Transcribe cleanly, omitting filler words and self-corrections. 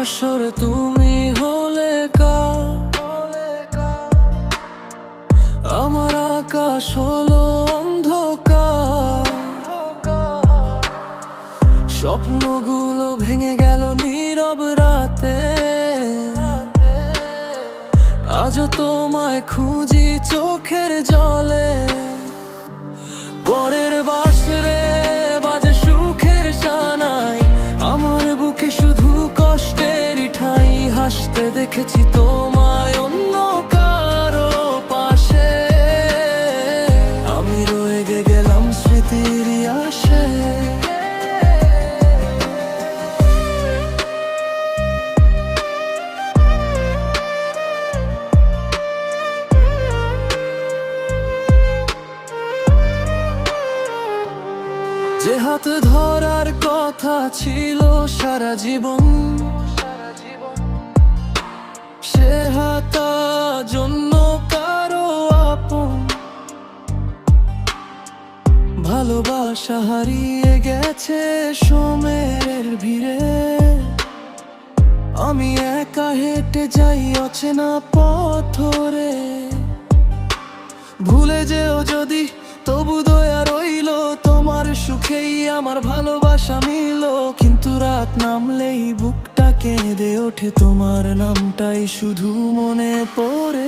বাসর তুমি হলে আমার আকাশ হলো অন্ধকার। স্বপ্নগুলো ভেঙে গেল নীরব রাতে, আজও তোমায় খুঁজি চোখের জলে। পরের বাসরে বাজে সুখের সানাই, আমার বুকে শুধু কষ্টের ঠাই। হাসতে দেখেছি তোমায় অন্য কারো পাশে, আমি রয়ে গেলাম স্মৃতির আসে। যে হাত ধরার কথা ছিল সারা জীবন, সে হাত জন্য কারো আপন। ভালোবাসা হারিয়ে গেছে সময়ের ভিড়ে, আমি একা হেঁটে যাই অচেনা পথ ধরে। ভুলে যেও যদি তবু দয়া রইল, তোমার সুখেই আমার ভালোবাসা মিল। কিন্তু রাত নামলেই বুকটা কেঁদে ওঠে, তোমার নামটাই শুধু মনে পড়ে।